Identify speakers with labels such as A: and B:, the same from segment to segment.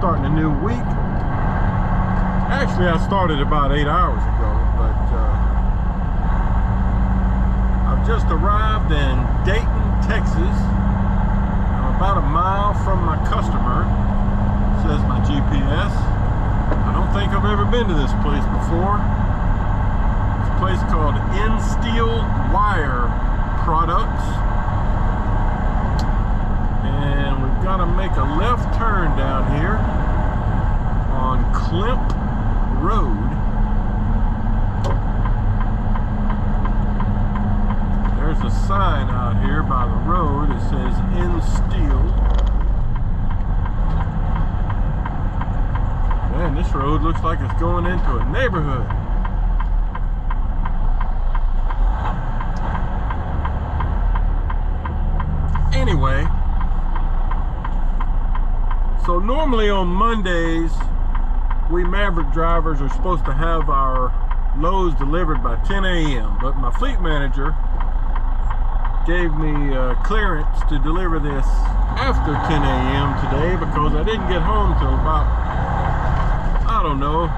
A: starting a new week. Actually, I started about 8 hours ago, but I've just arrived in Dayton, Texas. I'm about a mile from my customer, says my GPS. I don't think I've ever been to this place before. It's a place called Steel Wire Products. And we've got to make a left turn down here on Climp Road. There's a sign out here by the road that says Steel. Man, this road looks like it's going into a neighborhood. Anyway, so normally on Mondays, we Maverick drivers are supposed to have our loads delivered by 10 a.m. But my fleet manager gave me clearance to deliver this after 10 a.m. today because I didn't get home till about, I don't know,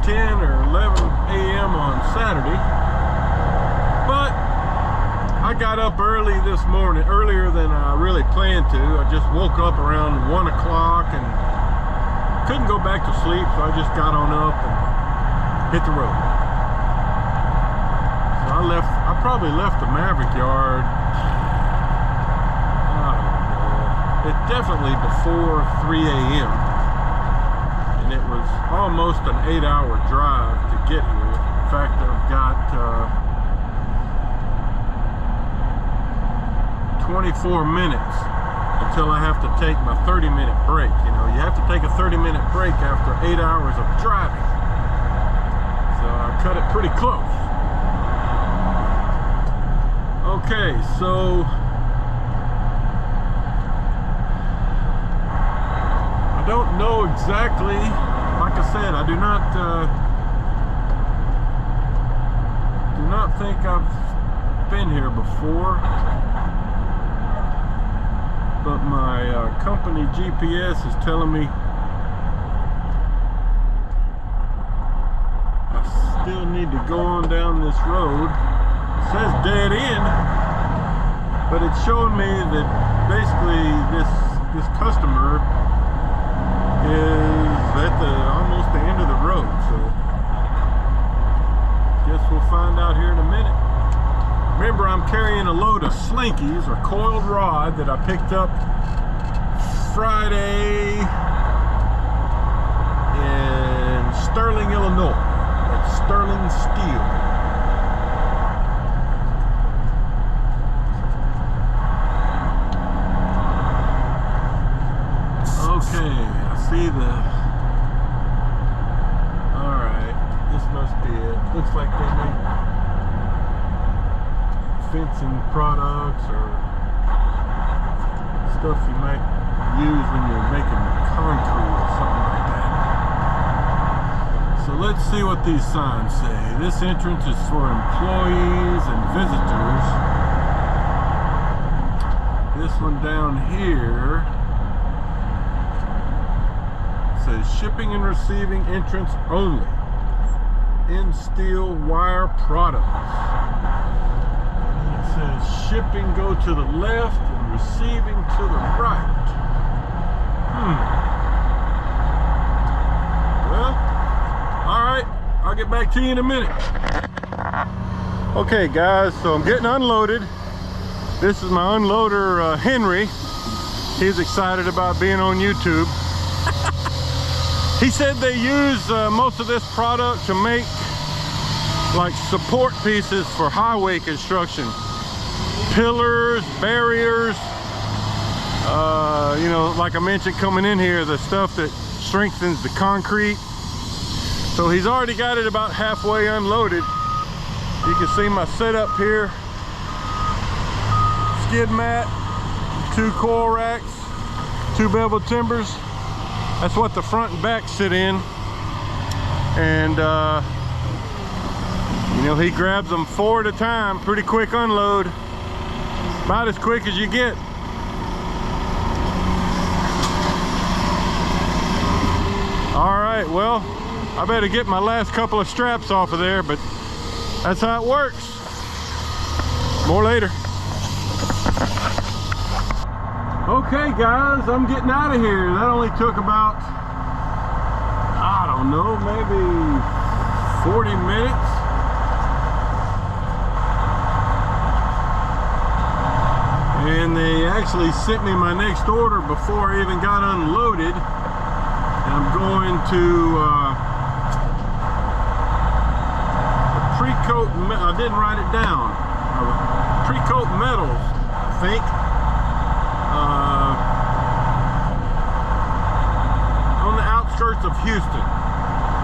A: 10 or 11 a.m. on Saturday. But I got up early this morning, earlier than I really planned to. I just woke up around 1 o'clock and couldn't go back to sleep, so I just got on up and hit the road. So I probably left the Maverick yard, I don't know, it's definitely before 3 a.m. and it was almost an 8-hour drive to get here. In fact, I've got 24 minutes until I have to take my 30-minute break. You know, you have to take a 30-minute break after 8 hours of driving. So I cut it pretty close. Okay, so I don't know exactly, like I said, I do not think I've been here before. But my company GPS is telling me I still need to go on down this road. It says dead end, but it's showing me that basically this customer is at almost the end of the road. So guess we'll find out here in a minute. Remember, I'm carrying a load of slinkies, or coiled rod, that I picked up Friday in Sterling, Illinois, at Sterling Steel. Okay, I see alright, this must be it. Looks like they make fencing products or stuff you might use when you're making concrete or something like that. So let's see what these signs say. This entrance is for employees and visitors. This one down here says shipping and receiving entrance only. Steel Wire Products. Says shipping go to the left and receiving to the right. Well, alright, I'll get back to you in a minute. Okay guys, so I'm getting unloaded. This is my unloader, Henry. He's excited about being on YouTube. He said they use most of this product to make like support pieces for highway construction. Pillars, barriers, you know, like I mentioned coming in here, the stuff that strengthens the concrete. So he's already got it about halfway unloaded. You can see my setup here. Skid mat, 2 coil racks, 2 bevel timbers. That's what the front and back sit in. And you know, he grabs them 4 at a time, pretty quick unload. About as quick as you get. right, well, I better get my last couple of straps off of there, but that's how it works. More later. Okay guys, I'm getting out of here. That only took about, I don't know, maybe 40 minutes. And they actually sent me my next order before I even got unloaded. And I'm going to Precoat, I didn't write it down. Precoat Metals, I think. On the outskirts of Houston.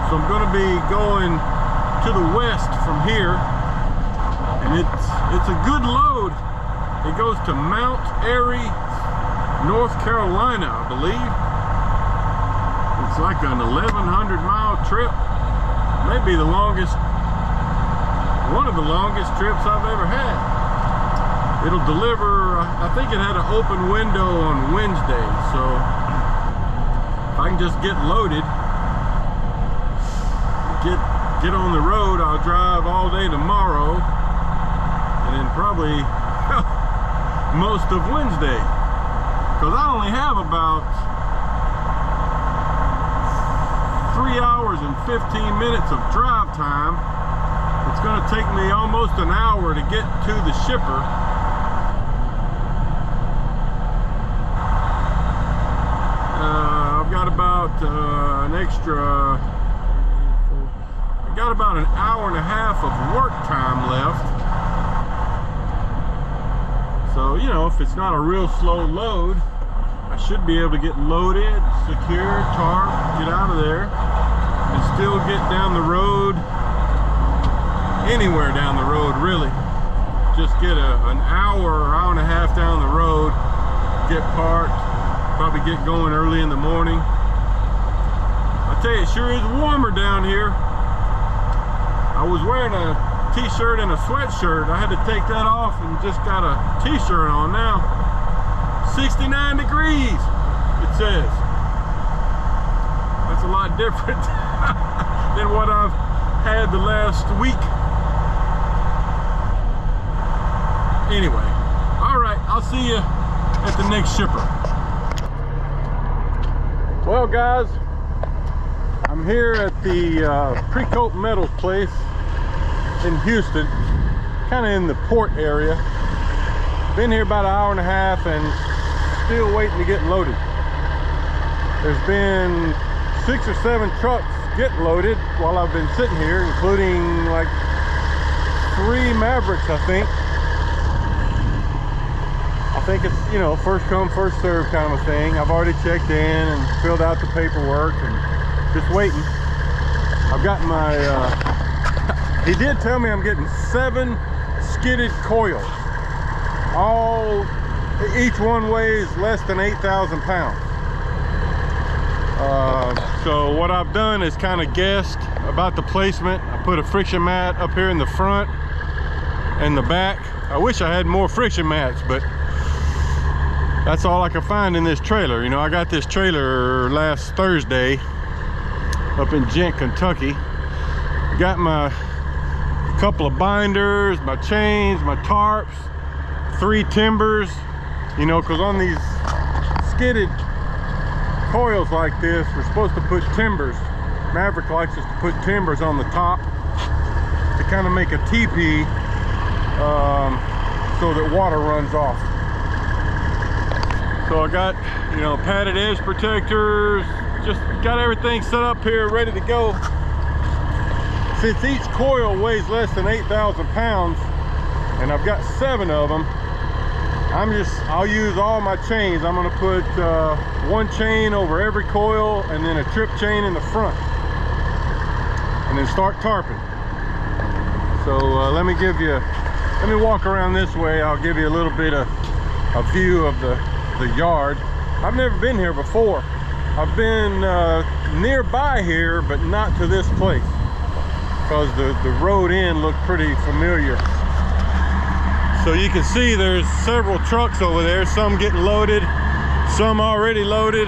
A: So I'm going to be going to the west from here. And it's a good load. It goes to Mount Airy, North Carolina, I believe. It's like an 1,100-mile trip. Maybe the longest, one of the longest trips I've ever had. It'll deliver, I think it had an open window on Wednesday, so if I can just get loaded, get on the road, I'll drive all day tomorrow, and then probably most of Wednesday, because I only have about 3 hours and 15 minutes of drive time. It's going to take me almost an hour to get to the shipper. I've got about an extra, I've got about an hour and a half of work time left. So, you know, if it's not a real slow load, I should be able to get loaded, secured, tarp, get out of there, and still get down the road, anywhere down the road, really. Just get an hour and a half down the road, get parked, probably get going early in the morning. I tell you, it sure is warmer down here. I was wearing a t-shirt and a sweatshirt. I had to take that off and just got a t-shirt on now. 69 degrees, it says. That's a lot different than what I've had the last week. Anyway, all right, I'll see you at the next shipper. Well guys, I'm here at the Precoat Metals place in Houston, kind of in the port area. Been here about an hour and a half and still waiting to get loaded. There's been 6 or 7 trucks getting loaded while I've been sitting here, including like 3 Mavericks, I think. I think it's, you know, first come, first serve kind of a thing. I've already checked in and filled out the paperwork and just waiting. I've got my he did tell me I'm getting 7 skidded coils. Each one weighs less than 8,000 pounds. So what I've done is kind of guessed about the placement. I put a friction mat up here in the front and the back. I wish I had more friction mats, but that's all I could find in this trailer. You know, I got this trailer last Thursday up in Gent, Kentucky. Got my couple of binders, my chains, my tarps, 3 timbers, you know, because on these skidded coils like this, we're supposed to put timbers. Maverick likes us to put timbers on the top to kind of make a teepee so that water runs off. So I got, you know, padded edge protectors, just got everything set up here ready to go. Since each coil weighs less than 8,000 pounds and I've got 7 of them, I'll use all my chains. I'm going to put 1 chain over every coil and then a trip chain in the front, and then start tarping. So let me walk around this way. I'll give you a little bit of a view of the yard. I've never been here before. I've been nearby here, but not to this place, because the road in looked pretty familiar. So you can see there's several trucks over there, some getting loaded, some already loaded.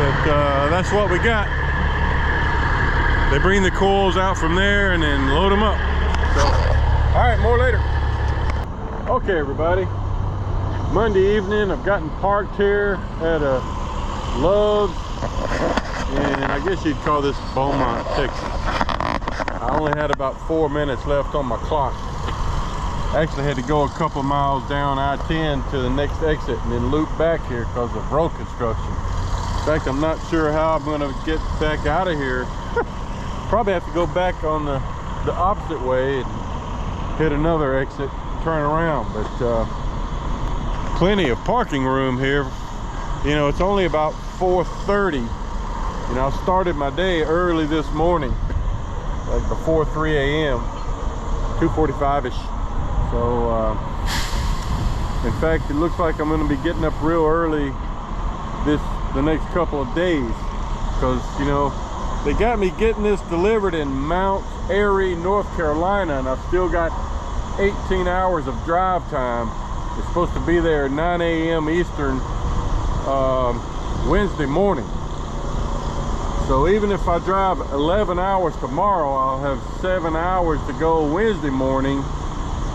A: But that's what we got. They bring the coils out from there and then load them up. So, all right, more later. Okay, everybody. Monday evening, I've gotten parked here at a Love's, and I guess you'd call this Beaumont, Texas. I only had about 4 minutes left on my clock. Actually had to go a couple miles down I-10 to the next exit and then loop back here because of road construction. In fact, I'm not sure how I'm going to get back out of here. Probably have to go back on the opposite way and hit another exit, turn around. But plenty of parking room here. You know, it's only about 4:30. You know, I started my day early this morning, like before 3 a.m., 2:45-ish. So, in fact, it looks like I'm going to be getting up real early the next couple of days, because, you know, they got me getting this delivered in Mount Airy, North Carolina, and I've still got 18 hours of drive time. It's supposed to be there at 9 a.m. Eastern Wednesday morning. So even if I drive 11 hours tomorrow, I'll have 7 hours to go Wednesday morning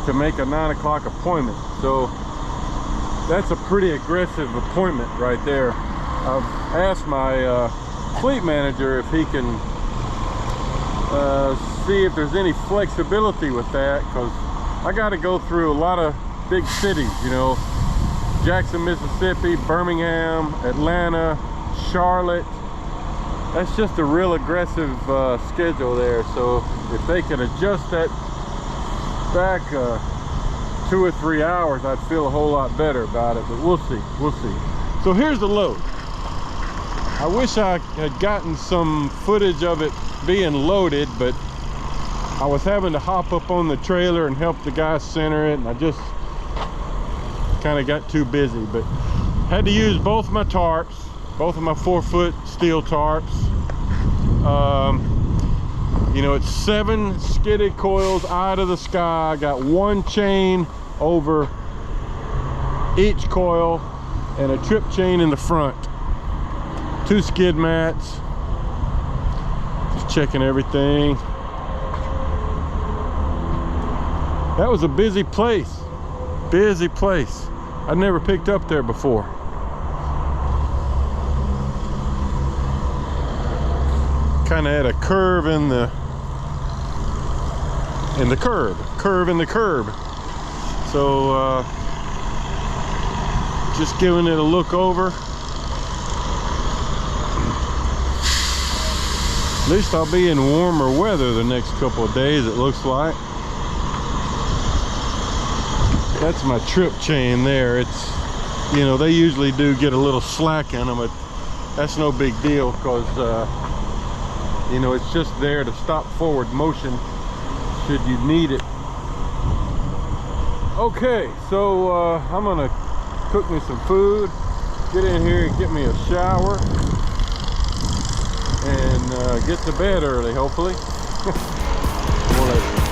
A: to make a 9 o'clock appointment. So that's a pretty aggressive appointment right there. I've asked my fleet manager if he can see if there's any flexibility with that, because I got to go through a lot of big cities, you know, Jackson, Mississippi, Birmingham, Atlanta, Charlotte. That's just a real aggressive schedule there. So if they could adjust that back 2 or 3 hours, I'd feel a whole lot better about it, but we'll see. So here's the load. I wish I had gotten some footage of it being loaded, but I was having to hop up on the trailer and help the guy center it, and I just kind of got too busy. But had to use both my tarps, both of my 4-foot steel tarps. You know, it's 7 skidded coils out of the sky. I got 1 chain over each coil and a trip chain in the front. 2 skid mats. Just checking everything. That was a busy place. Busy place. I'd never picked up there before. Kind of had a curve in the curve in the curb. So just giving it a look over. At least I'll be in warmer weather the next couple of days, it looks like. That's my trip chain there. It's, you know, they usually do get a little slack in them, but that's no big deal, because you know, it's just there to stop forward motion should you need it. Okay, so I'm gonna cook me some food, get in here and get me a shower, and get to bed early, hopefully. More later.